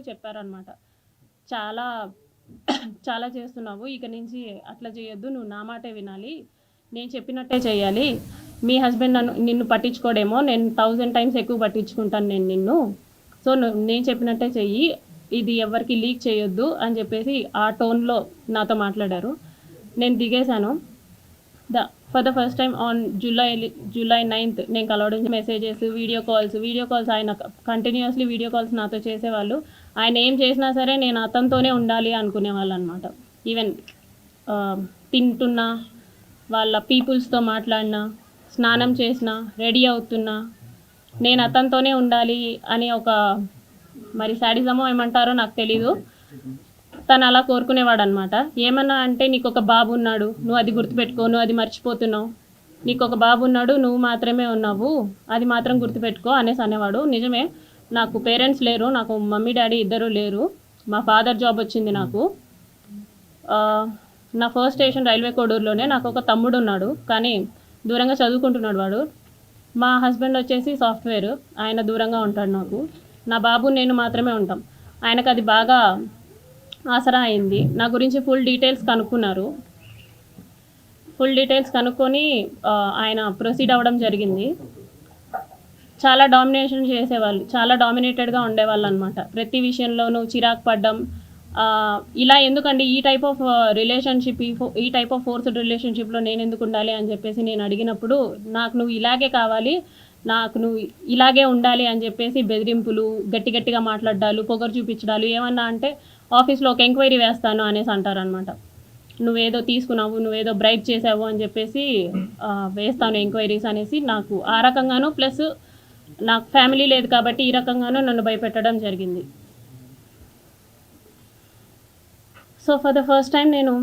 చెప్పారనమాట. చాలా చాలా చేస్తున్నావు, ఇక నుంచి అట్లా చేయొద్దు, నువ్వు నా మాటే వినాలి, నేను చెప్పినట్టే చేయాలి. మీ హస్బెండ్ నిన్ను పట్టించుకోడేమో, నేను 1000 టైమ్స్ ఎక్కువ పట్టించుకుంటాను నేను నిన్ను. సో నేను చెప్పినట్టే చెయ్యి, ఇది ఎవరికి లీక్ చేయొద్దు అని చెప్పేసి ఆ టోన్లో నాతో మాట్లాడారు. నేను దిగేశాను. For the first time on July 9th నేను కలవడం, మెసేజెస్, వీడియో కాల్స్ ఆయన కంటిన్యూస్లీ వీడియో కాల్స్ నాతో చేసేవాళ్ళు. ఆయన ఏం చేసినా సరే నేను అతనితోనే ఉండాలి అనుకునేవాళ్ళు అనమాట. ఈవెన్ తింటున్నా, వాళ్ళ పీపుల్స్తో మాట్లాడినా, స్నానం చేసినా, రెడీ అవుతున్నా నేను అతనితోనే ఉండాలి అని ఒక మరి శాడిజమో ఏమంటారో నాకు తెలీదు, తను అలా కోరుకునేవాడు అనమాట. ఏమన్నా అంటే నీకు ఒక బాబు ఉన్నాడు, నువ్వు అది గుర్తుపెట్టుకో, నువ్వు అది మర్చిపోతున్నావు, నీకు ఒక బాబు ఉన్నాడు, నువ్వు మాత్రమే ఉన్నావు, అది మాత్రం గుర్తుపెట్టుకో అనేసి అనేవాడు. నిజమే, నాకు పేరెంట్స్ లేరు, నాకు మమ్మీ డాడీ ఇద్దరు లేరు. మా ఫాదర్ జాబ్ వచ్చింది నాకు. నా ఫస్ట్ స్టేషన్ రైల్వే కోడూరులోనే. నాకు ఒక తమ్ముడు ఉన్నాడు, కానీ దూరంగా చదువుకుంటున్నాడు వాడు. మా హస్బెండ్ వచ్చేసి సాఫ్ట్వేర్, ఆయన దూరంగా ఉంటాడు నాకు. నా బాబు నేను మాత్రమే ఉంటాం. ఆయనకు అది బాగా ఆసరా అయింది. నా గురించి ఫుల్ డీటెయిల్స్ కనుక్కొని ఆయన ప్రొసీడ్ అవ్వడం జరిగింది. చాలా డామినేషన్ చేసేవాళ్ళు, చాలా డామినేటెడ్గా ఉండేవాళ్ళు అనమాట. ప్రతి విషయంలోనూ చిరాకు పడ్డం. ఇలా ఎందుకండి ఈ టైప్ ఆఫ్ రిలేషన్షిప్, ఈ టైప్ ఆఫ్ ఫోర్స్డ్ రిలేషన్షిప్లో నేను ఎందుకు ఉండాలి అని చెప్పేసి నేను అడిగినప్పుడు, నాకు నువ్వు ఇలాగే కావాలి, నాకు నువ్వు ఇలాగే ఉండాలి అని చెప్పేసి బెదిరింపులు, గట్టిగా మాట్లాడాలు, పొగరు చూపించడాలు. ఏమన్నా అంటే ఆఫీస్లో ఒక ఎంక్వైరీ వేస్తాను అనేసి అంటారనమాట. నువ్వేదో తీసుకున్నావు, నువ్వేదో బ్రైబ్ చేసావు అని చెప్పేసి వేస్తాను ఎంక్వైరీస్ అనేసి, నాకు ఆ రకంగానూ ప్లస్ నాకు ఫ్యామిలీ లేదు కాబట్టి ఈ రకంగానూ నన్ను భయపెట్టడం జరిగింది. So for the first time నేను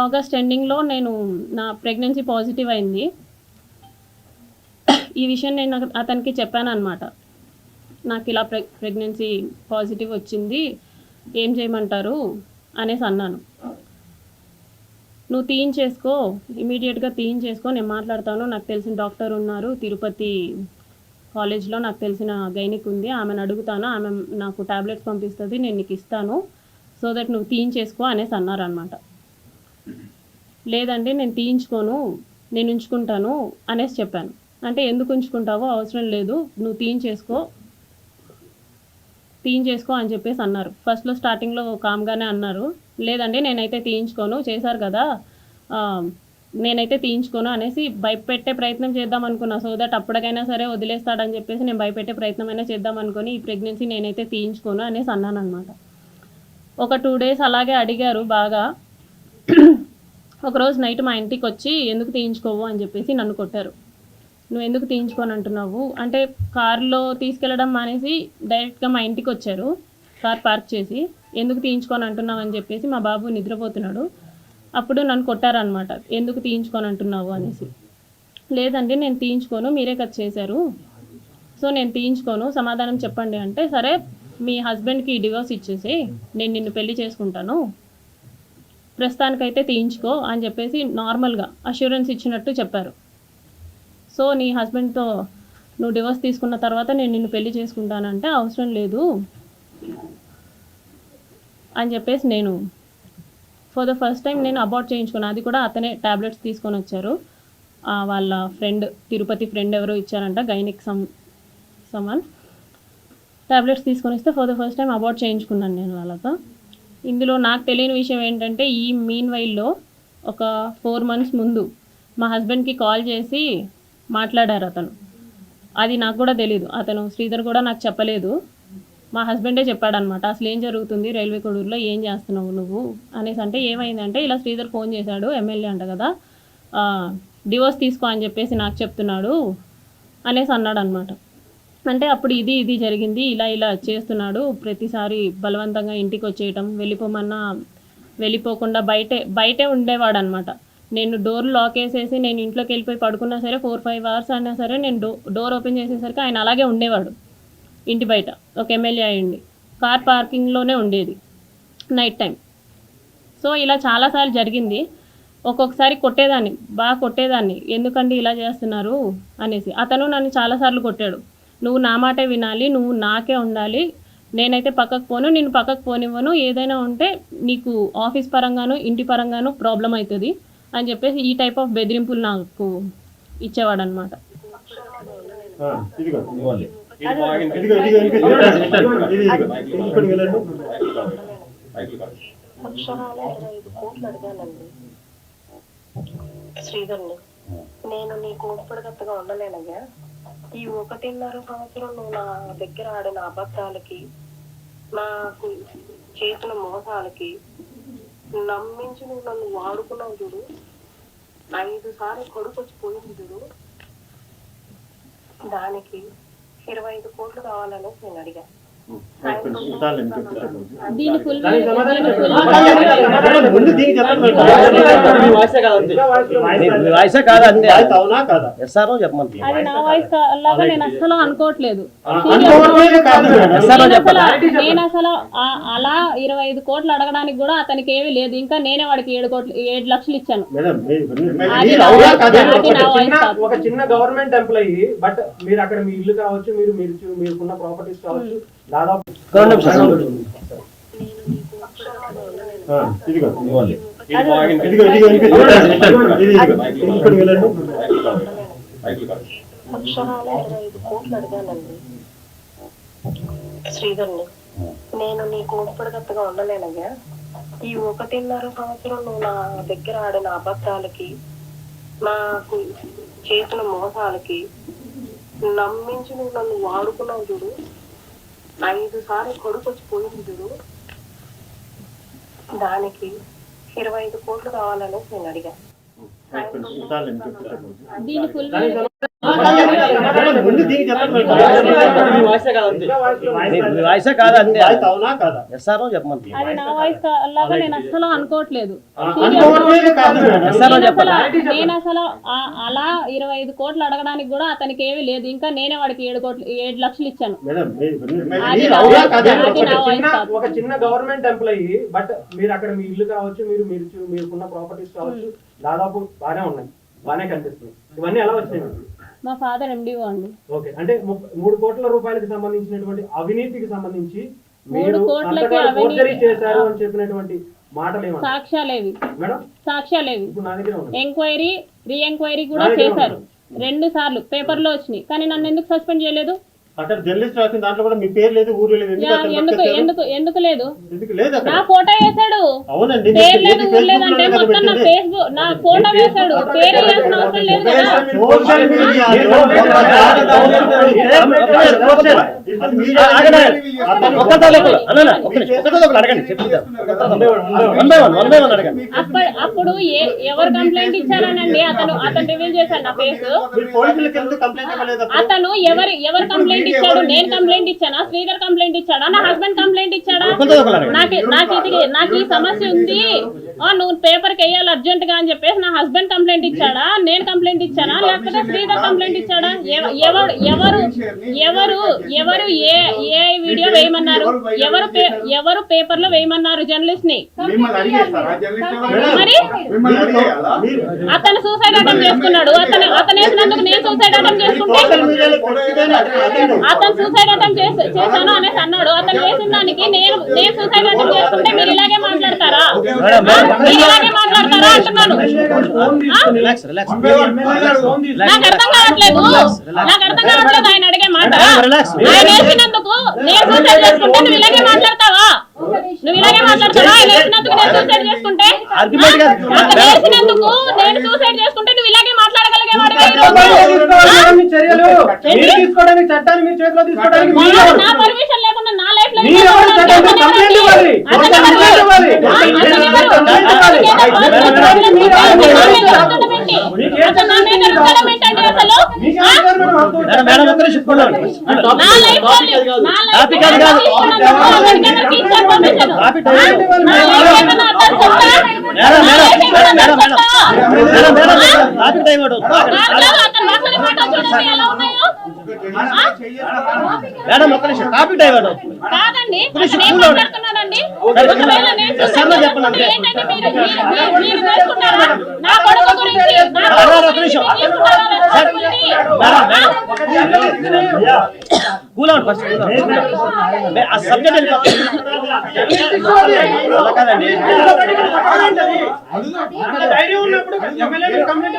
ఆగస్ట్ ఎండింగ్లో నా ప్రెగ్నెన్సీ పాజిటివ్ అయింది. ఈ విషయం నేను అతనికి చెప్పాను అనమాట. నాకు ఇలా ప్రెగ్నెన్సీ పాజిటివ్ వచ్చింది, ఏం చేయమంటారు అనేసి అన్నాను. నువ్వు తీయించేసుకో, ఇమీడియట్గా తీయించేసుకో, నేను మాట్లాడతాను, నాకు తెలిసిన డాక్టర్ ఉన్నారు తిరుపతి కాలేజ్లో, నాకు తెలిసిన గైనిక్ ఉంది, ఆమెను అడుగుతాను, ఆమె నాకు టాబ్లెట్స్ పంపిస్తుంది, నేను నీకు ఇస్తాను, సో దట్ నువ్వు తీయించేసుకో అనేసి అన్నారనమాట. లేదండి నేను తీయించుకోను, నేను ఉంచుకుంటాను అనేసి చెప్పాను. అంటే ఎందుకు ఉంచుకుంటావో, అవసరం లేదు, నువ్వు తీయించేసుకో అని చెప్పేసి అన్నారు. ఫస్ట్లో స్టార్టింగ్లో కామ్గానే అన్నారు. లేదండి నేనైతే తీయించుకోను, చేశారు కదా, నేనైతే తీయించుకోను అనేసి భయపెట్టే ప్రయత్నం చేద్దాం అనుకున్నా. సో దట్ అప్పటికైనా సరే వదిలేస్తాడని చెప్పేసి నేను భయపెట్టే ప్రయత్నం అయినా చేద్దాం అనుకుని ఈ ప్రెగ్నెన్సీ నేనైతే తీయించుకోను అనేసి అన్నాను అనమాట. ఒక 2 days అలాగే అడిగారు బాగా. ఒకరోజు నైట్ మా ఇంటికి వచ్చి ఎందుకు తీయించుకోవు అని చెప్పేసి నన్ను కొట్టారు. నువ్వు ఎందుకు తీయించుకొని అంటున్నావు అంటే, కారులో తీసుకెళ్ళడం మానేసి డైరెక్ట్గా మా ఇంటికి వచ్చారు, కార్ పార్క్ చేసి, ఎందుకు తీయించుకొని అంటున్నావు అని చెప్పేసి, మా బాబు నిద్రపోతున్నాడు, అప్పుడు నన్ను కొట్టారనమాట. ఎందుకు తీయించుకొని అంటున్నావు అనేసి. లేదండి నేను తీయించుకోను, మీరే కదా చేశారు, సో నేను తీయించుకోను, సమాధానం చెప్పండి అంటే, సరే మీ హస్బెండ్కి డివోర్స్ ఇచ్చేసి నేను నిన్ను పెళ్లి చేసుకుంటాను, ప్రస్తుతానికైతే తీయించుకో అని చెప్పేసి నార్మల్గా అష్యూరెన్స్ ఇచ్చినట్టు చెప్పారు. సో నీ హస్బెండ్తో నువ్వు డివోర్స్ తీసుకున్న తర్వాత నేను నిన్ను పెళ్లి చేసుకుంటానంటే, అవసరం లేదు అని చెప్పేసి నేను ఫర్ ద ఫస్ట్ టైం నేను అబార్ట్ చేయించుకున్నాను. అది కూడా అతనే ట్యాబ్లెట్స్ తీసుకొని వచ్చారు, వాళ్ళ ఫ్రెండ్, తిరుపతి ఫ్రెండ్ ఎవరో ఇచ్చారంట, గైనిక్ సమ్మన్ ట్యాబ్లెట్స్ తీసుకొని వస్తే for the first time abort చేయించుకున్నాను నేను వాళ్ళతో. ఇందులో నాకు తెలియని విషయం ఏంటంటే, ఈ మీన్ వైల్లో ఒక 4 months ముందు మా హస్బెండ్కి కాల్ చేసి మాట్లాడారు అతను. అది నాకు కూడా తెలీదు, అతను శ్రీధర్ కూడా నాకు చెప్పలేదు, మా హస్బెండే చెప్పాడనమాట. అసలు ఏం జరుగుతుంది రైల్వే కోడూరులో, ఏం చేస్తున్నావు నువ్వు అనేసి అంటే, ఏమైందంటే ఇలా శ్రీధర్ ఫోన్ చేశాడు, ఎమ్మెల్యే అంట కదా, డివోర్స్ తీసుకో అని చెప్పేసి నాకు చెప్తున్నాడు అనేసి అన్నాడు అనమాట. అంటే అప్పుడు ఇది జరిగింది, ఇలా చేస్తున్నాడు, ప్రతిసారి బలవంతంగా ఇంటికి వచ్చేయటం, వెళ్ళిపోమన్నా వెళ్ళిపోకుండా బయటే ఉండేవాడు అనమాట. నేను డోర్ లాక్ వేసేసి నేను ఇంట్లోకి వెళ్ళిపోయి పడుకున్నా సరే 4-5 hours అయినా సరే నేను డోర్ ఓపెన్ చేసేసరికి ఆయన అలాగే ఉండేవాడు ఇంటి బయట. ఒక ఎమ్మెల్యే అయ్యండి, కార్ పార్కింగ్లోనే ఉండేది నైట్ టైం. సో ఇలా చాలాసార్లు జరిగింది. ఒక్కొక్కసారి బాగా కొట్టేదాన్ని, ఎందుకండి ఇలా చేస్తున్నారు అనేసి. అతను నన్ను చాలాసార్లు కొట్టాడు. నువ్వు నా మాటే వినాలి, నువ్వు నాకే ఉండాలి, నేనైతే పక్కకు పోను, నేను పక్కకు పోనివ్వను, ఏదైనా ఉంటే నీకు ఆఫీస్ పరంగాను ఇంటి పరంగాను ప్రాబ్లం అవుతుంది అని చెప్పేసి ఈ టైప్ ఆఫ్ బెదిరింపులు నాకు ఇచ్చేవాడు అనమాట. శ్రీధర్ని, నేను నీ కోపడగత్తగా ఉండలేనయ్యా. ఈ 1.5 సంవత్సరం నువ్వు నా దగ్గర ఆడిన అబద్ధాలకి, నాకు చేసిన మోసాలకి నమ్మించి నువ్వు నన్ను వాడుకున్నావు చూడు. 5 సార్లు కొడుకు వచ్చి పోయింది చూడు. దానికి 25 కోట్లు కావాలని నేను అడిగా. దీని ఫుల్ అది నా వాయిస్ లాగా నేను అసలు అనుకోవట్లేదు. నేను అసలు అలా 25 కోట్లు అడగడానికి కూడా అతనికి ఏమీ లేదు. ఇంకా నేనే వాడికి 7 లక్షలు ఇచ్చాను. ఒక చిన్న గవర్నమెంట్ ఎంప్లాయీ, బట్ మీరు అక్కడ మీ ఇల్లు కావచ్చు, మీరుకున్న ప్రాపర్టీస్ కావచ్చు, దాదాపు శ్రీధర్ని, నేను నీ కోపడగత్తగా ఉండలేనయ్యా. ఈ 1.5 సంవత్సరం నువ్వు నా దగ్గర ఆడిన అబద్ధాలకి, నాకు చేసిన మోసాలకి నమ్మించి నువ్వు నన్ను వాడుకున్నావు చూడు. 5 సార్లు కొడుకు వచ్చి పోయింది చూడు. దానికి 25 కోట్లు కావాలని నేను అడిగా. దీని ఫుల్ అది నా వాయిస్ లాగా నేను అసలు అనుకోవట్లేదు. నేను అసలు అలా 25 కోట్లు అడగడానికి కూడా అతనికి ఏమీ లేదు. ఇంకా నేనే వాడికి 7 లక్షలు ఇచ్చాను. ఒక చిన్న గవర్నమెంట్ ఎంప్లాయీ, బట్ మీరు అక్కడ మీ ఇల్లు కావచ్చు, మీరుకున్న ప్రాపర్టీస్ కావచ్చు, దాదాపు బాగానే ఉన్నాయి, బాగానే కనిపిస్తుంది. ఇవన్నీ ఎలా వచ్చాయి? మా ఫాదర్ MDO అండి. ఓకే, అంటే 3 కోట్ల రూపాయలకు సంబంధించినటువంటి అవినీతికి సంబంధించి మీరు ఫోర్జరీ చేశారు అని చెప్పినటువంటి మాటలు సాక్ష్యాలేవి మేడం? సాక్ష్యాలేవి ఇప్పుడు నా దగ్గర ఉంది. ఎంక్వైరీ రీ-ఎంక్వైరీ కూడా చేశారు. 2 సార్లు పేపర్లో వచ్చినాయి. కానీ నన్ను ఎందుకు సస్పెండ్ చేయలేదు? అక్కడ జర్నలిస్ట్ రాసిన దాంట్లో కూడా మీ పేరు లేదు, ఊరు లేదు. ఎందుకు లేదు? లేదు నా ఫోటో వేసాడు. అవునండి, పేరు లేదు, ఊరు లేదంటే మొత్తం నా ఫేస్బుక్ నా ఫోటో వేసాడు. పేరు వేయాల్సిన అవసరం లేదు కదా. అప్పుడు ఎవరు కంప్లైంట్ ఇచ్చారనండి? అతను రివీల్ చేశాడు నా ఫేస్. అతను ఎవరు కంప్లైంట్ ఇచ్చాడు? నేను కంప్లైంట్ ఇచ్చానా? శ్రీధర్ కంప్లైంట్ ఇచ్చాడా? నా హస్బెండ్ కంప్లైంట్ ఇచ్చాడా? నాకు ఈ సమస్య ఉంది, నువ్వు పేపర్కి వేయాలి అర్జెంట్ గా అని చెప్పేసి నా హస్బెండ్ కంప్లైంట్ ఇచ్చాడా? నేను కంప్లైంట్ ఇచ్చానా? లేకపోతే శ్రీధర్ కంప్లైంట్ ఇచ్చాడా? ఎవరు ఏ వీడియో వేయమన్నారు? ఎవరు పేపర్ లో వేయమన్నారు జర్నలిస్ట్ ని? మరి అతను సూసైడ్ అటెంప్ట్ చేసుకున్నాడు. అతను వేసినందుకు నేను సూసైడ్ అటెంప్ట్ చేసుకుంటే అతను సూసైడ్ అటెంప్ట్ చేశాను అనేసి అన్నాడు. అతను వేసిన దానికి నేను సూసైడ్ అటెంప్ట్ చేసుకుంటే మీరు ఇలాగే మాట్లాడతారా? మీరు ఇలాగే మాట్లాడతారా అంటున్నాను. నాకు అర్థం కావట్లేదు ఆయన అడిగే మాట. ఆయన వేసినందుకు నేను సూసైడ్ చేసుకుంటే నువ్వు ఇలాగే మాట్లాడతావా? ఆయన వేసినందుకు నేను సూసైడ్ చేసుకుంటే, అతను వేసినందుకు నేను సూసైడ్ చేసుకుంటే నువ్వు ఇలాగే మాట్లాడగలిగేవాడు. నా పర్మిషన్ లేకుండా నా లైఫ్ లో కాదండి. మాట్లాడుతున్నాడండి ఒకవేళ నేను చూపిస్తే చెప్పండి అంతే. ఏంటంటే మీరు వేసుకుంటారా? నా కొడుకు గురించి ధైర్యం ఉన్నప్పుడు ఎమ్మెల్యే కంప్లైంట్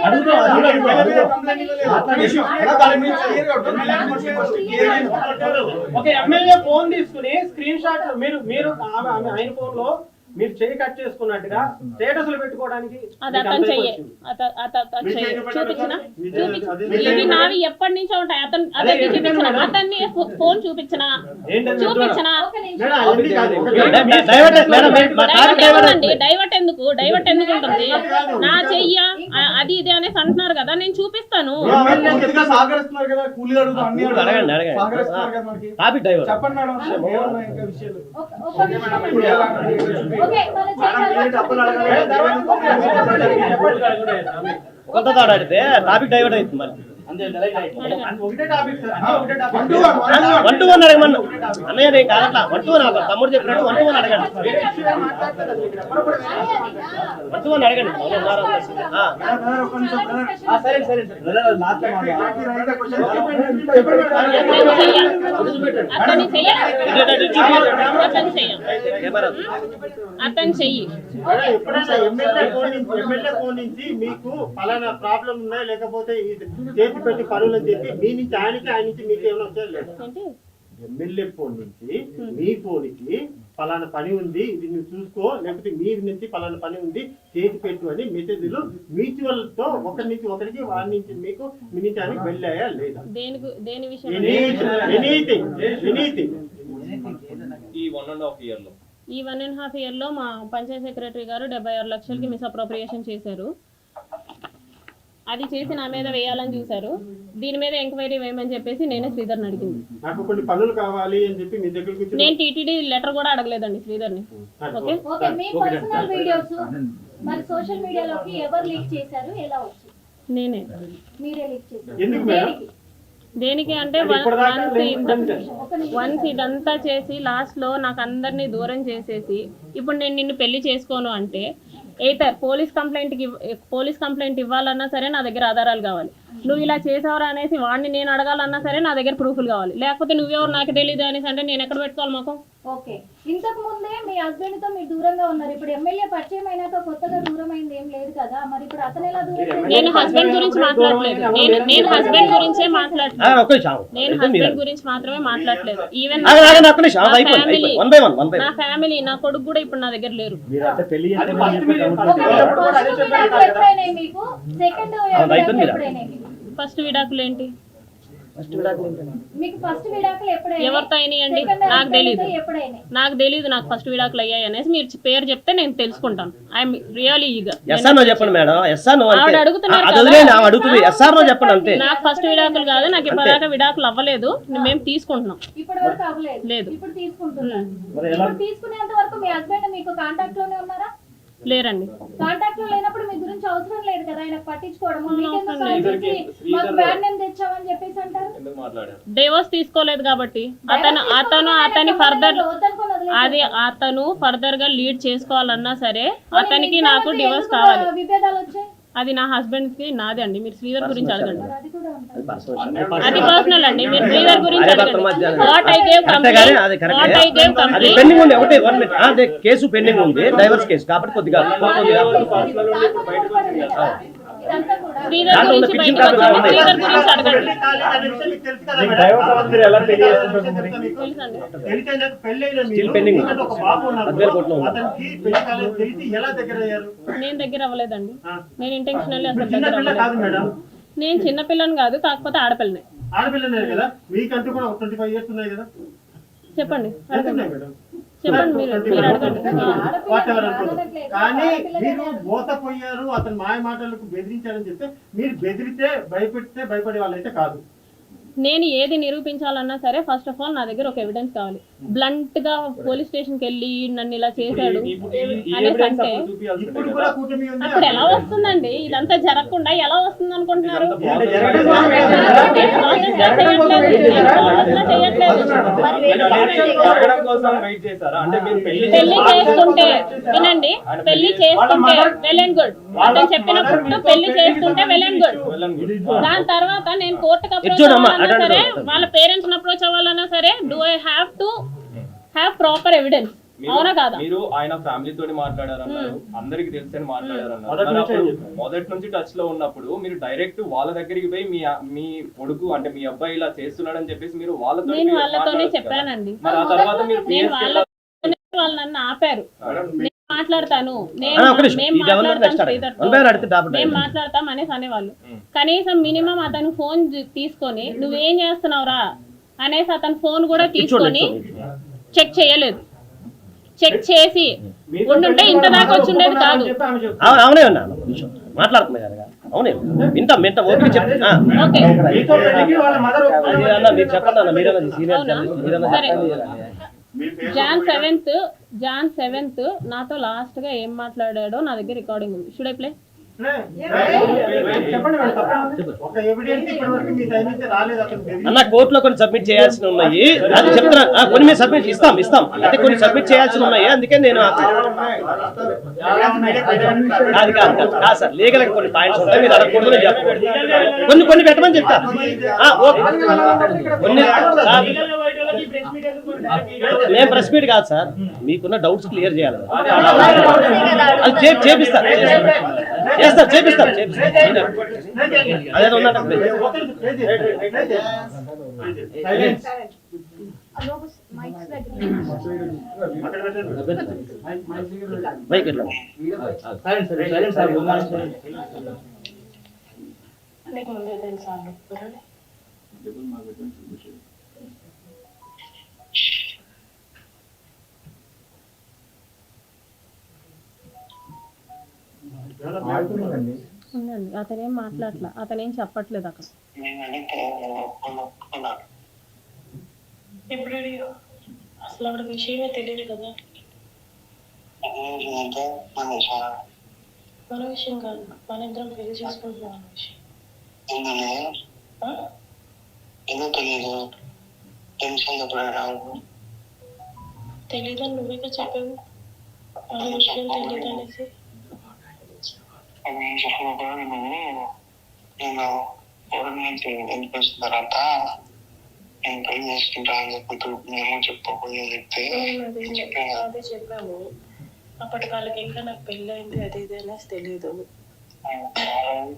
ఒక ఎమ్మెల్యే ఫోన్ తీసుకుని స్క్రీన్ షాట్ మీరు ఆయన ఫోన్ లో మీరు చేయి కట్ చేసుకున్నట్టుగా స్టేటస్లు పెట్టుకోవడానికి అది అతను చూపించిన ఇవి నావి ఎప్పటి నుంచో ఉంటాయి. అతన్ని చూపించిన అతన్ని ఫోన్ చూపించిన డైవర్ట్ ఎందుకు ఉంటుంది? నా చెయ్య అది ఇది అనేసి అంటున్నారు కదా, నేను చూపిస్తాను. కొత్త తాడు ఆడితే టాపిక్ డైవర్ట్ అవుతుంది మరి. వన్ టు వన్ అడగమన్నా అన్నయ్య, నేను కాదట్లా. వన్ టు వన్ తమ్ముడు చెప్పినట్టు వన్ టు వన్ అడగండి. వన్ టు వన్ అడగండి. అతను చెయ్యి ఎమ్మెల్యే ఫోన్ నుంచి మీకు పలానా ప్రాబ్లం ఉన్నాయి, లేకపోతే చేతి పెట్టి పనులు అని చెప్పి మీ నుంచి ఆయనకి, ఆయన నుంచి మీకు ఏమైనా వచ్చారు లేదు? ఎమ్మెల్యే ఫోన్ నుంచి మీ ఫోన్కి పలానా పని ఉంది, ఇది నువ్వు చూసుకో, లేకపోతే మీ నుంచి పలానా పని ఉంది చేతి పెట్టు అని మెసేజ్లు మ్యూచువల్ తో ఒకరి నుంచి ఒకరికి, వారి నుంచి మీకు, మీ నుంచి ఆయనకి వెళ్ళాయా లేదా? దేని విషయం? ఈ 1.5 year లో ఈ 1.5 year లో మా పంచాయత్ సెక్రటరీ గారు 76 లక్షలకి మిస్అప్రోప్రియేషన్ చేశారు. అది చేసి నా మీద వేయాలని చూశారు. దీని మీద ఎంక్వైరీ వేయమని చెప్పేసి నేనే శ్రీధర్ని అడిగింది. నాకు కొన్ని పనులు కావాలి అని చెప్పి మీ దగ్గరికి నేను టీటీడీ లెటర్ కూడా అడగలేదండి శ్రీధర్ని. ఓకే, మీ పర్సనల్ వీడియోస్ మరి సోషల్ మీడియాలోకి ఎవరు లీక్ చేశారు, ఎలా వచ్చాయి? నేనే. మీరే లీక్ చేశారు? ఎందుకు మేడం? దేనికి అంటే వన్స్ ఇదంతా చేసి లాస్ట్ లో నాకు అందరినీ దూరం చేసేసి ఇప్పుడు నేను నిన్ను పెళ్లి చేసుకోను అంటే ఎయితర్ పోలీస్ కంప్లైంట్ ఇవ్వాలన్నా సరే నా దగ్గర ఆధారాలు కావాలి. నువ్వు ఇలా చేసావరా అనేసి వాడిని నేను అడగాలన్నా సరే నా దగ్గర ప్రూఫ్లు కావాలి. లేకపోతే నువ్వెవరు నాకు తెలియదు అనేసి అంటే నేను ఎక్కడ పెట్టుకోవాలి మాకు? ఓకే, ఇంతకు ముందే మీ హస్బెండ్ తో మీరు దూరంగా ఉన్నారు. ఇప్పుడు ఎమ్మెల్యే పరిచయం అయినాక కొత్తగా దూరం అయింది ఏం లేదు కదా, మరి ఇప్పుడు అతను ఎలా దూరం? నేను హస్బెండ్ గురించి మాట్లాడలేదు. నేను హస్బెండ్ గురించే మాట్లాడలేదు. నేను హస్బెండ్ గురించి మాత్రమే మాట్లాడలేదు. ఈవెన్ నా ఫ్యామిలీ, నా కొడుకు కూడా ఇప్పుడు నా దగ్గర లేరు. ఎప్పుడైనా మీకు సెకండ్ ఎప్పుడైనా ఫస్ట్ విడాకులు ఏంటి? మీకు ఫస్ట్ విడాకులు ఎప్పుడైనా ఎవరితో అయినాయండి? నాకు తెలీదు నాకు ఫస్ట్ విడాకులు అయ్యాయి అనేసి మీరు పేరు చెప్తే నేను తెలుసుకుంటాను. I'm really eager. చెప్పండి మేడం. ఆవిడ అడుగుతున్నారు చెప్పండి అంతే. నాకు ఫస్ట్ విడాకులు కాదు, నాకు ఇప్పటిదాకా విడాకులు అవ్వలేదు. మేము తీసుకుంటున్నాం. ఇప్పటి వరకు అవ్వలేదు. లేదు. ఇప్పుడు తీసుకుంటున్నాం. ఇప్పుడు తీసుకునేంత వరకు మీ హస్బెండ్ మీకు కాంటాక్ట్ లోనే ఉన్నారా? లేరండి. కాంటాక్ట్ లో లేనప్పుడు మీ గురించి అవసరం లేదు కదా ఆయన పట్టించుకోవడం. మాకు బ్యాడ్ నేమ్ తెచ్చావని చెప్పేసి అంటారు. డివోర్స్ తీసుకోలేదు కాబట్టి అతను ఫర్దర్ గా లీడ్ చేసుకోవాలన్నా సరే అతనికి నాకు డివోర్స్ కావాలి. విభేదాలు వచ్చాయి, అది నా హస్బెండ్ కి నాదే అండి. మీరు శ్రీధర్ గురించి అడగండి. అది పర్సనల్ అండి. మీరు శ్రీధర్ గురించి అదే కేసు పెండింగ్ ఉంది, డైవర్స్ కేసు కాబట్టి కొద్దిగా శ్రీధర్ గురించి బయటకు వచ్చింది. శ్రీధర్ గురించి అడగండి. నేను దగ్గర అవ్వలేదండి. నేను ఇంటెన్షనల్లీ అసలు దగ్గర అవ్వలేదు. నేను చిన్నపిల్లని కాదు, కాకపోతే ఆడపిల్లనే. చెప్పండి చెప్పండి మీరు అడగండి. కానీ మీరు మోసపోయారు, అతను మాయ మాటలకు బెదిరించారని చెప్తే మీరు బెదిరితే భయపడే వాళ్ళైతే కాదు. నేను ఏది నిరూపించాలన్నా సరే ఫస్ట్ ఆఫ్ ఆల్ నా దగ్గర ఒక ఎవిడెన్స్ కావాలి. బ్లంట్ గా పోలీస్ స్టేషన్ కి వెళ్ళి నన్ను ఇలా చేశాడు అనేసి అంటే ఇప్పుడు కూడా కూటమి ఉంది. అప్పుడు ఎలా వస్తుందండి? ఇదంతా జరగకుండా ఎలా వస్తుంది అనుకుంటున్నారు? జరగడం కోసం వెయిట్ చేశారా? అంటే మీరు పెళ్లి చేసుకుంటే వినండి, పెళ్లి చేసుకుంటే వెల్ అండ్ గుడ్. అతను చెప్పినప్పుడు పెళ్లి చేసుకుంటే వెల్ అండ్ గుడ్. దాని తర్వాత నేను కోర్టుకు అప్రోచ్ అవ్వాలన్నా సరే, వాళ్ళ పేరెంట్స్ అప్రోచ్ అవ్వాలన్నా సరే, do I have to have proper evidence? అవునా కాదా? మీరు ఆయన ఫ్యామిలీ తోటి మాట్లాడారన్నారు, అందరికి తెలుసని మాట్లాడారన్నారు. మొదటి నుంచి టచ్ లో ఉన్నప్పుడు మీరు డైరెక్ట్ వాళ్ళ దగ్గరికి పోయి మీ కొడుకు అంటే మీ అబ్బాయి ఇలా చేస్తున్నాడని చెప్పేసి మీరు నేను వాళ్ళతోనే చెప్పానండి. మరి ఆ తర్వాత మీరు నేను వాళ్ళు నన్ను ఆపారు. నేను మాట్లాడతాను, మేము మాట్లాడతాం అనేసి అనేవాళ్ళు. కనీసం మినిమం అతను ఫోన్ తీసుకొని నువ్వేం చేస్తున్నావురా అనేసి అతను ఫోన్ కూడా తీసుకొని చెక్ చేయలేదు. చెక్ చేసి ఉండుంటే ఇంత దాకా వచ్చి ఉండేది కాదు. అవునే ఉన్నా మాట్లాడుతున్నా కదా, అవునే వింటాం వింటాం ఓకే చెప్తా. ఓకే మీరు చెప్పండి అన్న, మీరేనా సీనియర్ సరే. జాన్ 7th నాతో లాస్ట్ గా ఏం మాట్లాడాడో నా దగ్గర రికార్డింగ్ ఉంది. Should I play? ఒక ఎవిడెన్స్ ఇప్పటివరకు మీ సైడ్ నుంచి రాలేదు. అతను అన్న కోర్టులో కొన్ని సబ్మిట్ చేయాల్సి ఉన్నాయి, అది చెప్తున్నా. కొన్ని మీరు సబ్మిట్ ఇస్తాం అంటే కొన్ని సబ్మిట్ చేయాల్సి ఉన్నాయి. అందుకే నేను అది కాదు సార్, లీగల్ కొన్ని పాయింట్స్ ఉంటాయి, మీరు అడగకూడదు నేను చెప్పకూడదు. కొన్ని పెట్టమని చెప్తా. కొన్ని మేము ప్రెస్ మీట్ కాదు సార్, మీకున్న డౌట్స్ క్లియర్ చేయాలి. అది చేపిస్తారు అదేదో ఉందంటే బైక్ ఎట్లా నీకు ముందే తెలుసా? ఉందండి, అతనేం మాట్లాడట్లా, అతనేం చెప్పట్లేదు అక్కడ. ఇప్పుడు అసలు ఆవిడ విషయమే తెలియదు కదా. మన విషయం కాదు, మన ఇద్దరం పెళ్లి చేసుకుంటున్నాం అన్న విషయం. తెలీదని నువ్వేగా చెప్పావు, మన విషయం తెలియదు అనేసి. నేను ఎందుకు వచ్చిన తర్వాత నేను పెళ్లి చేసుకుంటా అని చెప్పి మేము చెప్పకపోయే చెప్తే అదే చెప్పాము. అప్పటి వాళ్ళకి ఇంకా నాకు పెళ్ళి అయింది అది ఇది అనేసి తెలీదు.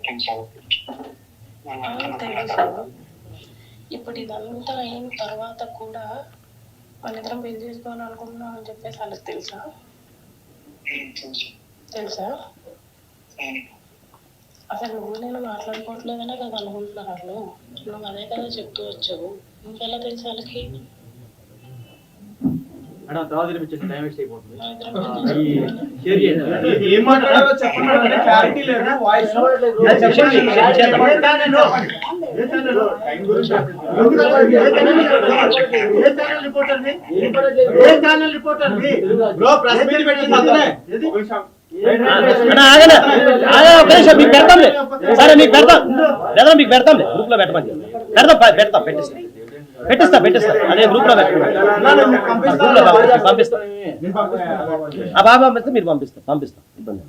తెలుసు. ఇప్పుడు ఇదంతా అయిన తర్వాత కూడా మన ఇద్దరం పెళ్లి చేసుకోవాలని అనుకుంటున్నాం అని చెప్పేసి వాళ్ళకి తెలుసా? అసలు నువ్వు నేను మాట్లాడుకోవట్లేదనే కదా అనుకుంటున్నారు వాళ్ళు. నువ్వు అదే కదా చెప్తూ వచ్చావు, ఇంకెలా తెలుసు వాళ్ళకి? ఏం మాట్లాడాలో చెప్పండి, క్లారిటీ లేదు, వాయిస్ మీకు పెడతాంలే సరే, మీకు పెడతాం లేదా మీకు పెడతాంలే గ్రూప్ లో పెట్టమని పెడతాం పెట్టిస్తా అదే గ్రూప్ లో పంపిస్తా. ఆ బాబా పంపిస్తే మీరు పంపిస్తాం ఇబ్బంది.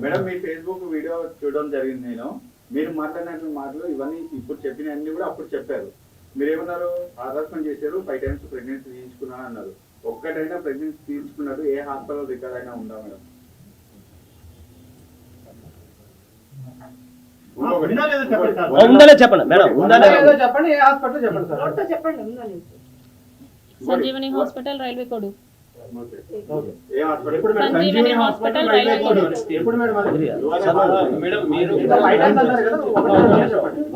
మేడం మీ ఫేస్బుక్ వీడియో చూడడం జరిగింది. నేను మీరు మాట్లాడిన మాటలు ఇవన్నీ ఇప్పుడు చెప్పిన అన్ని కూడా అప్పుడు చెప్పారు. మీరు ఏమన్నారు? హరాస్మెంట్ చేశారు, 5 times ప్రెగ్నెన్సీ తీసుకున్నాను అన్నారు. ఒక్కటైనా ప్రెగ్నెన్సీ తీసుకున్నారు ఏ హాస్పిటల్ రికార్డ్ అయినా ఉందా మేడం? ఉందనే చెప్పండి మేడం, చెప్పండి. ఏ హాస్పిటల్ చెప్పండి sir. Sanjeevani hospital, railway code. ఏ hospital? Sanjeevani hospital, railway code. ఎప్పుడు మేడం? మేడం మీరు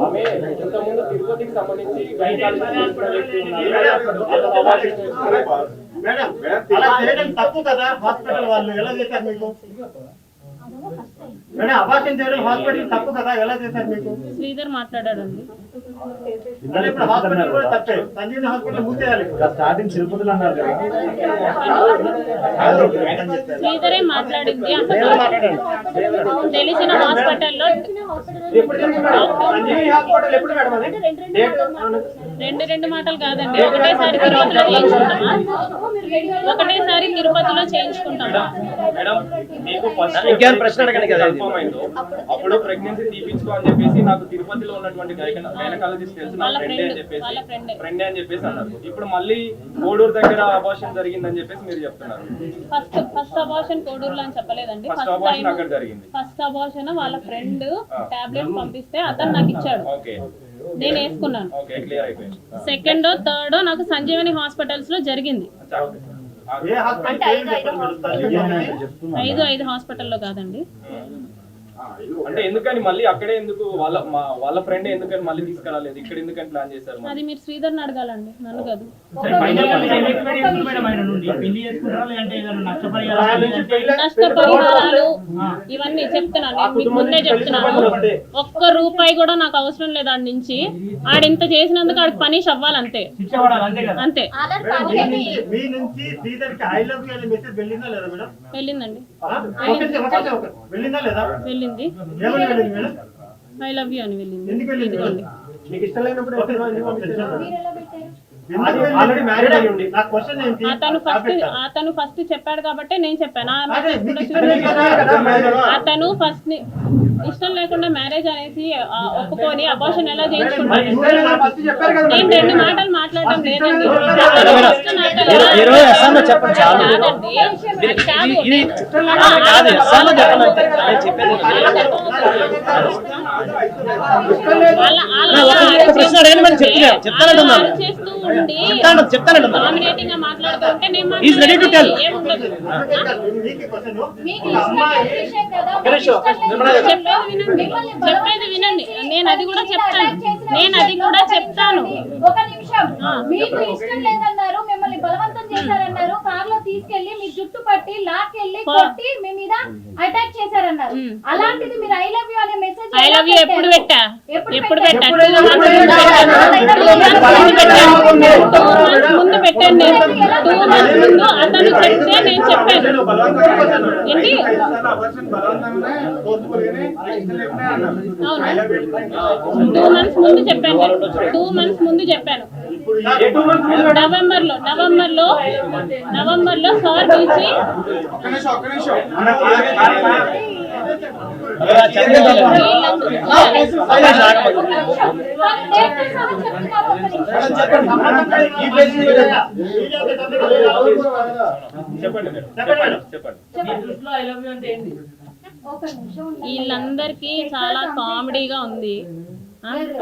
ఆమె ఇంతకుముందు తిరుపతికి సంబంధించి తప్పు కదా. హాస్పిటల్ వాళ్ళు ఎలా చేశారు మీకు? మేడం అబార్షన్ చేయడం హాస్పిటల్ తప్పు కదా, ఎలా చేశారు మీకు? శ్రీధర్ మాట్లాడాడండి. మళ్ళీ ఇప్పుడు హాస్పిటల్ కూడా తప్పే, సంజీవని హాస్పిటల్ మూసేయాలి ఇప్పుడు. స్టార్టింగ్ తిరుపతిలో అన్నారు కదా. శ్రీధరే మాట్లాడింది. అసలు తెలిసిన హాస్పిటల్లో సంజీవని హాస్పిటల్ ఎప్పుడు మేడం అది? రెండు మాటలు కాదండి, ఒకటేసారి తిరుపతిలో చేయించుకుంటామా? ఒకటేసారి తిరుపతిలో చేయించుకుంటామా? మేడం మీకు ఫస్ట్ ఇంకేమైనా ప్రశ్న అడగండి కదా. కన్ఫర్మ్ అయిందో అప్పుడు ప్రెగ్నెన్సీ తీపించుకో అని చెప్పేసి నాకు తిరుపతిలో ఉన్నటువంటి గైనకాలజిస్ట్ తెలుసు, నా ఫ్రెండే అని చెప్పేసి ఫ్రెండే అని చెప్పేసి అన్నారు. ఇప్పుడు మళ్ళీ కోడూరు దగ్గర అబార్షన్ జరిగిందని చెప్పేసి మీరు చెప్తున్నారు. ఫస్ట్ అబార్షన్ కోడూరులో అని చెప్పలేదండి. ఫస్ట్ అబార్షన్ అక్కడ జరిగింది. ఫస్ట్ అబార్షన్ వాళ్ళ ఫ్రెండ్ టాబ్లెట్స్ పంపిస్తే అతను నాకు ఇచ్చాడు, ఓకే నేను వేసుకున్నాను. ఓకే క్లియర్ అయిపోయింది. సెకండ్ థర్డ్ నాకు సంజీవని హాస్పిటల్స్ లో జరిగింది. ఏ హాస్పిటల్ ఐదు హాస్పిటల్లో కాదండి. అంటే ఎందుకని మళ్ళీ అక్కడే ఎందుకు వాళ్ళ ఫ్రెండ్ ఎందుకని మళ్ళీ తీసుకురాలేదు, ఇక్కడ ఎందుకని ప్లాన్ చేశారు? అది మీరు శ్రీధర్ని అడగాలండి, నన్ను కాదు. నష్టపరిహారాలు ఇవన్నీ చెప్తున్నాను, నేను మీకు ముందే చెప్తున్నాను. ఒక్క రూపాయి కూడా నాకు అవసరం లేదు ఆడి నుంచి. ఆడింత చేసినందుకు ఆడికి పనిష్ అవ్వాలంతే, అంతే. మీ నుంచి శ్రీధర్కి ఐ లవ్ యూ అనే మెసేజ్ వెళ్ళిందా లేదా మేడం? వెళ్ళిందండి, వెళ్ళిందా లేదా? వెళ్ళింది. ఏమని వెళ్ళింది మేడం? ఐ లవ్ యూ అని వెళ్ళింది. ఎందుకు వెళ్ళింది? మీకు ఇష్టం లేనప్పుడు మీరు ఎలా పెట్టారు? ఆల్రెడీ మ్యారేజ్ అయ్యి ఉండి. నా క్వశ్చన్ ఏంటి? అతను ఫస్ట్ చెప్పాడు కాబట్టి నేను చెప్పాను. అదే మీకు ఇష్టం లేదు. అతను ఫస్ట్ ఇష్టం లేకుండా మ్యారేజ్ అనేసి ఒప్పుకొని అబార్షన్ ఎలా చేయించుకుంటాను? ఫస్ట్ చెప్పారు కదా. నేను రెండు మాటలు మాట్లాడడం లేదండి. మీరు ఎస్ఆర్లో చెప్పండి చాలు. కాదండి, అది కాదు. ఇది కాదు, ఎస్ఆర్లో చెప్పండి అంతే. నేను చెప్పేది ఒక ప్రశ్న అడగండి, మరి చెప్తానంటున్నాను. చేస్తూ ఉండి చెప్తానంటున్నాను. డామినేటింగ్ గా మాట్లాడుతుంటే నేను He's ready to tell. ఏముండదు. మీకు క్వశ్చన్ మీకు ఇష్టం లేని విషయం కదా, మీకు ఇష్టం లేని చెప్పేది వినండి. నేను అది కూడా చెప్తాను. ఒక నిమిషం, మీకు ఇష్టం లేదన్నారు, మిమ్మల్ని బలవంతం చేశారన్నారు, కార్ లో తీసుకెళ్లి మీ జుట్టు పట్టి లాక్కెళ్ళి కొట్టి మీ మీద అటాక్ చేశారన్నారు. అలాంటిది మీరు ఐ లవ్ యూ అనే మెసేజ్ ఐ లవ్ యూ ఎప్పుడు పెట్టా? ఎప్పుడు పెట్టా? 2 ముందు పెట్టాను నేను. 2 months ముందు అతను చెప్తే నేను చెప్పాను. ఏంటి? అవును, 2 months ముందు చెప్పాను. 2 months ముందు చెప్పాను. నవంబర్ లో సార్ పిలిచి వీళ్ళందరికీ చాలా కామెడీగా ఉంది.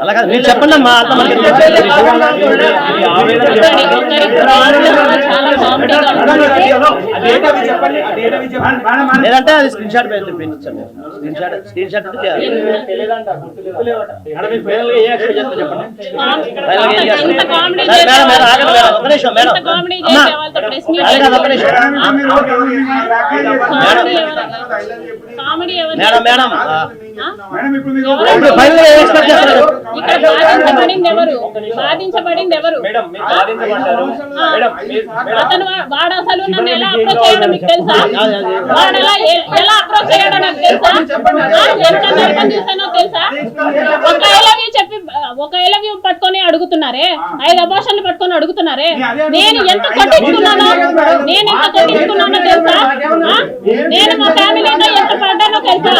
అలా కాదు, మీరు చెప్పండి అమ్మా. లేదంటే అది స్క్రీన్ షాట్ పెంచండి. స్క్రీన్ షాట్ బాధించబడింది ఎవరు? అతను వాడు అసలు నన్ను ఎలా అప్రోచ్ చేయడం మీకు తెలుసా? వాడు ఎలా అప్రోచ్ చేయడం నాకు తెలుసా? ఎంత నరకం చూసానో తెలుసా? ఒక ఐ లవ్ యూ పట్టుకొని అడుగుతున్నారే, 5 అబార్షన్లు పట్టుకొని అడుగుతున్నారే. నేను ఎంత కొట్టించుకున్నానో తెలుసా? నేను మా ఫ్యామిలీలో ఎంత పడ్డానో తెలుసా?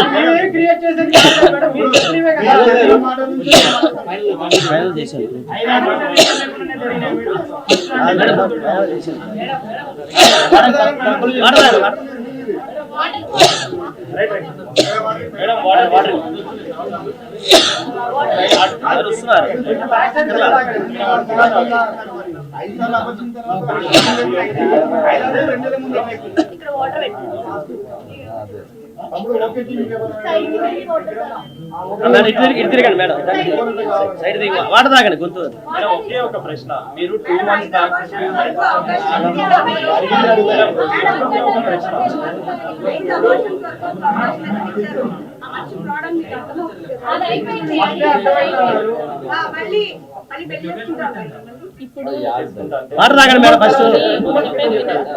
ఇటు తిరగండి మేడం, సైడ్ దిగి వాటర్ తాగండి గొంతు. ఒకే ఒక ప్రశ్న, మీరు 2 months బ్యాక్ అది అయిపోయింది. ఇప్పుడు వాటర్ తాగండి మేడం ఫస్ట్.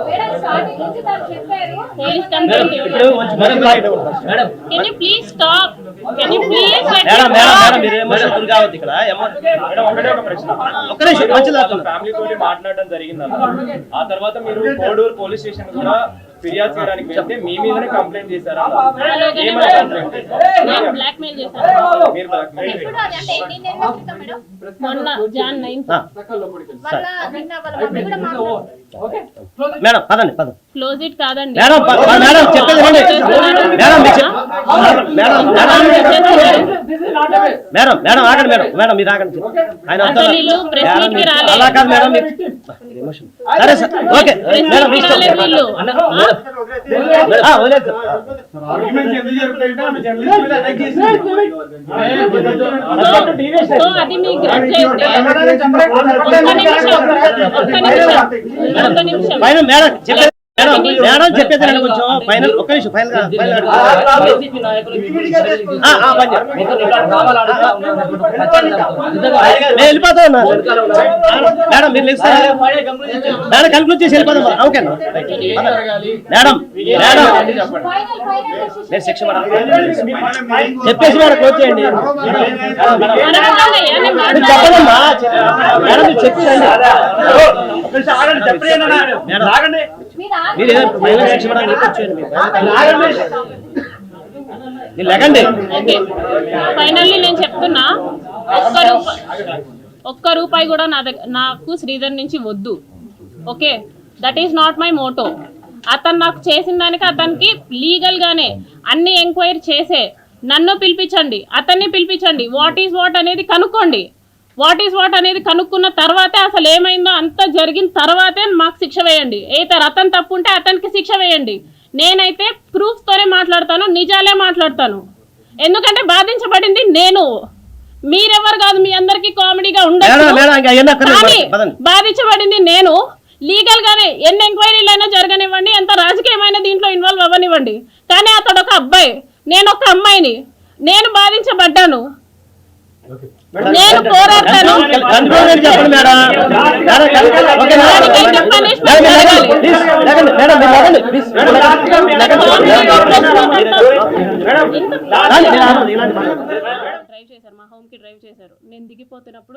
మేడం స్టార్టింగ్ నుంచి తను చెప్పారు. పోలీస్ కంప్లైంట్ ఇప్పుడు కొంచెం మంచి తాగండి madam. Can you please stop, can you please let madam madam madam మీరు ఎమోషన్ గురి కావద్దు ఇక్కడ. మేడం ఒకటే ఒక ప్రశ్న. ఒక్క నిమిషం మంచి తాగుతున్నా. ఫ్యామిలీ తోటి మాట్లాడడం జరిగింది. ఆ తర్వాత మీరు కోడూరు పోలీస్ స్టేషన్ కూడా ఫిర్యాదు చేయడానికి వెళ్తే మీ మీదనే కంప్లైంట్ చేశారా? ఏమని కంప్లైంట్ చేశారు? బ్లాక్ మెయిల్ చేశారు. మీరు blackmail ఎప్పుడు చేశారా? అది అంటే ఎన్ని నెలల క్రితం మేడం? మొన్న జాన్ 9th నిన్న వాళ్ళ మమ్మీ కూడా మాట్లాడారు. మేడం పదండి పదండి. క్లోజ్ ఇట్ కాదండి. మేడం మేడం చెప్పేది వినండి. మేడం మీకు మేడం మేడం మేడం ఆగండి మేడం. మేడం మీరు ఆగండి. ఆయన అసలు వీళ్ళు ప్రెస్ మీట్ కి రాలేదు. అలా కాదు మేడం మీరు ఎమోషన్. సరే సార్ ఓకే మేడం మీ ఇష్టం. వీళ్ళు వదిలేదు. సో అది మీ గ్రడ్జ్ అయితే ఒక్క నిమిషం ఫైనల్ మేడం చెప్పేది మేడం మేడం చెప్పేది నేను కొంచెం ఫైనల్ ఒక్క నిమిషం ఫైనల్ నేను వెళ్ళిపోతా ఉన్నా మేడం. మీరు లేదు సార్ మేడం కన్క్లూడ్ చేసి వెళ్ళిపోతాం. ఓకే మేడం మేడం నేను శిక్ష చెప్పేసి మేడం క్లోజ్ చేయండి. చెప్పదమ్మా మేడం మీరు చెప్పేయండి. మీరు ఏదో ఫైనల్ శిక్ష మీరు లేకండి. ఫైనల్లీ నేను చెప్తున్నా, ఒక్క రూపాయి కూడా నాకు శ్రీధర్ నుంచి వద్దు. Okay, that is not my Moto. అతను నాకు చేసిన దానికి అతనికి లీగల్ గానే అన్ని ఎంక్వైరీ చేసే నన్ను పిలిపించండి, అతన్ని పిలిపించండి, వాట్ ఈస్ వాట్ అనేది కనుక్కోండి. వాట్ ఈస్ వాట్ అనేది కనుక్కున్న తర్వాతే అసలు ఏమైందో అంతా జరిగిన తర్వాతే మాకు శిక్ష వేయండి. అయితే అతను తప్పు ఉంటే అతనికి శిక్ష వేయండి. నేనైతే ప్రూఫ్ తోనే మాట్లాడతాను, నిజాలే మాట్లాడతాను. ఎందుకంటే బాధించబడింది నేను, మీరెవరు కాదు. మీ అందరికి కామెడీగా ఉండదు, బాధించబడింది నేను. లీగల్ గానే ఎన్ని ఎంక్వైరీలు అయినా జరగనివ్వండి, ఎంత రాజకీయమైన దీంట్లో ఇన్వాల్వ్ అవ్వనివ్వండి. కానీ అతడు ఒక అబ్బాయి, నేను ఒక అమ్మాయిని, నేను బాధించబడ్డాను, నేను పోరాడతాను. డ్రైవ్ చేశారు, మా హోమ్ కి డ్రైవ్ చేశారు. నేను దిగిపోతున్నప్పుడు